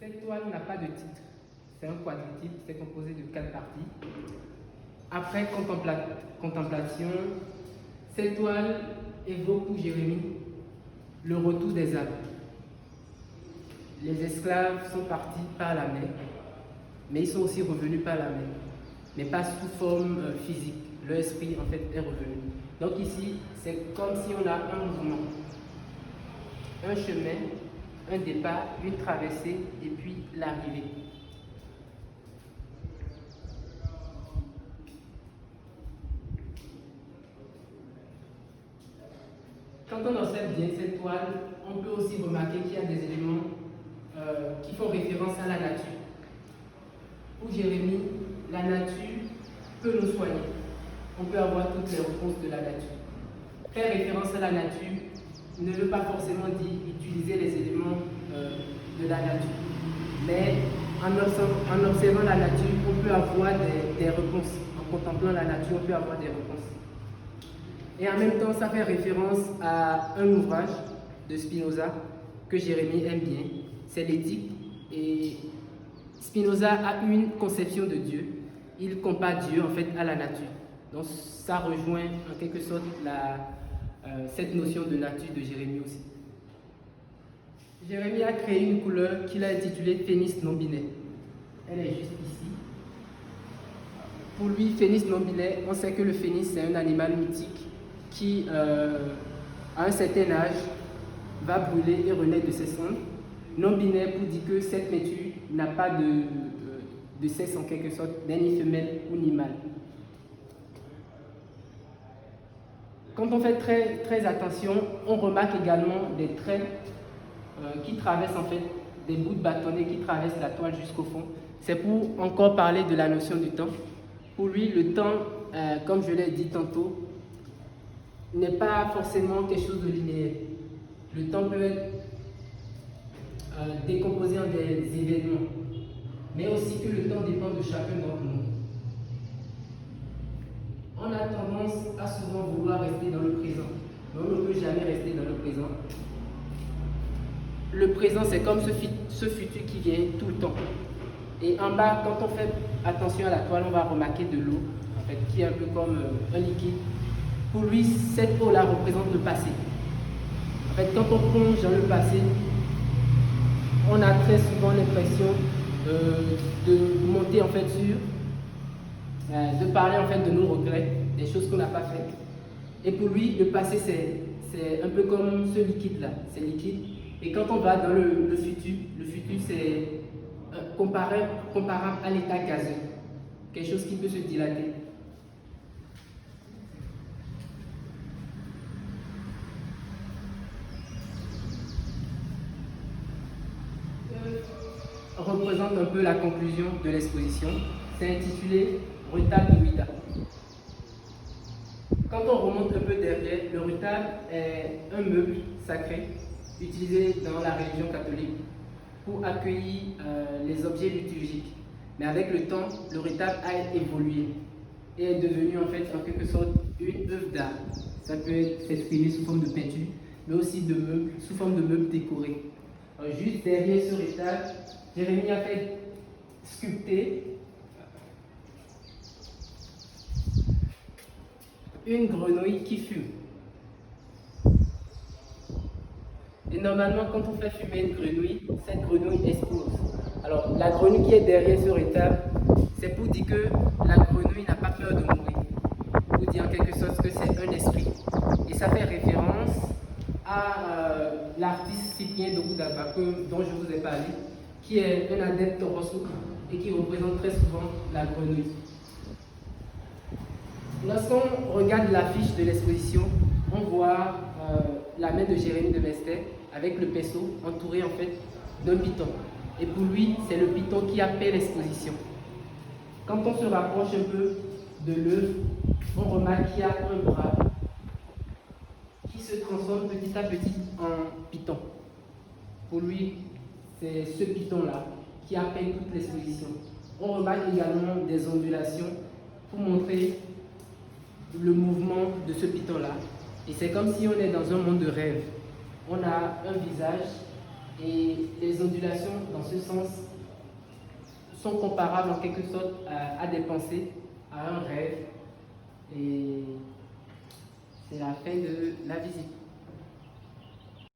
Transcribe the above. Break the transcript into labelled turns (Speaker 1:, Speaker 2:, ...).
Speaker 1: Cette toile n'a pas de titre. C'est un quadritype, c'est composé de 4 parties. Après contemplation, cette toile évoque pour Jérémie le retour des âmes. Les esclaves sont partis par la mer, mais ils sont aussi revenus par la mer, mais pas sous forme physique. Leur esprit, en fait, est revenu. Donc ici, c'est comme si on a un mouvement, un chemin, un départ, une traversée et puis l'arrivée. Quand on observe bien cette toile, on peut aussi remarquer qu'il y a des éléments qui font référence à la nature. Pour Jérémie, la nature peut nous soigner. On peut avoir toutes les réponses de la nature. Faire référence à la nature ne veut pas forcément dire utiliser les éléments de la nature. Mais en observant la nature, on peut avoir des réponses. En contemplant la nature, on peut avoir des réponses. Et en même temps, ça fait référence à un ouvrage de Spinoza que Jérémie aime bien. C'est l'Éthique. Et Spinoza a une conception de Dieu. Il compare Dieu en fait à la nature. Donc ça rejoint en quelque sorte cette notion de nature de Jérémie aussi. Jérémie a créé une couleur qu'il a intitulée Phénix non binaire. Elle est juste ici. Pour lui, Phénix non binaire, on sait que le phénix c'est un animal mythique qui, à un certain âge, va brûler et renaître de ses cendres. Non binaire pour dire que cette nature n'a pas de sexe en quelque sorte, ni femelle ou ni mâle. Quand on fait très attention, on remarque également des traits qui traversent en fait des bouts de bâtonnet qui traversent la toile jusqu'au fond. C'est pour encore parler de la notion du temps. Pour lui, le temps, comme je l'ai dit tantôt, n'est pas forcément quelque chose de linéaire. Le temps peut être décomposé en des événements, mais aussi que le temps dépend de chacun d'entre nous. On a tendance à souvent vouloir rester dans le présent, mais on ne peut jamais rester dans le présent. Le présent, c'est comme ce futur qui vient tout le temps. Et en bas, quand on fait attention à la toile, on va remarquer de l'eau, en fait, qui est un peu comme un liquide. Pour lui, cette eau-là représente le passé. En fait, quand on plonge dans le passé, on a très souvent l'impression de monter en fait de parler en fait de nos regrets, des choses qu'on n'a pas faites. Et pour lui, le passé, c'est un peu comme ce liquide-là, c'est liquide. Et quand on va dans le futur c'est comparable à l'état gazeux, quelque chose qui peut se dilater. Représente un peu la conclusion de l'exposition. C'est intitulé Retable de Ouida. Quand on remonte un peu derrière, le retable est un meuble sacré utilisé dans la religion catholique pour accueillir les objets liturgiques. Mais avec le temps, le retable a évolué et est devenu en fait en quelque sorte une œuvre d'art. Ça peut s'exprimer sous forme de peinture, mais aussi de meubles, sous forme de meubles décorés. Alors, juste derrière ce retable, Jérémie a fait sculpter une grenouille qui fume. Et normalement, quand on fait fumer une grenouille, cette grenouille explose. Alors, la grenouille qui est derrière ce retable, c'est pour dire que la grenouille n'a pas peur de mourir. Pour dire en quelque sorte que c'est un esprit. Et ça fait référence à l'artiste Cyprien de Boudaba, dont je vous ai parlé, qui est un adepte Rosso et qui représente très souvent la grenouille. Lorsqu'on regarde l'affiche de l'exposition, on voit la main de Jérémie de Mestet avec le pinceau entouré en fait d'un python. Et pour lui, c'est le python qui appelle l'exposition. Quand on se rapproche un peu de l'œuvre, on remarque qu'il y a un bras qui se transforme petit à petit en python. Pour lui, c'est ce python-là qui appelle toute l'exposition. On remarque également des ondulations pour montrer le mouvement de ce python-là. Et c'est comme si on est dans un monde de rêve. On a un visage Et les ondulations, dans ce sens, sont comparables en quelque sorte à des pensées, à un rêve. Et c'est la fin de la visite.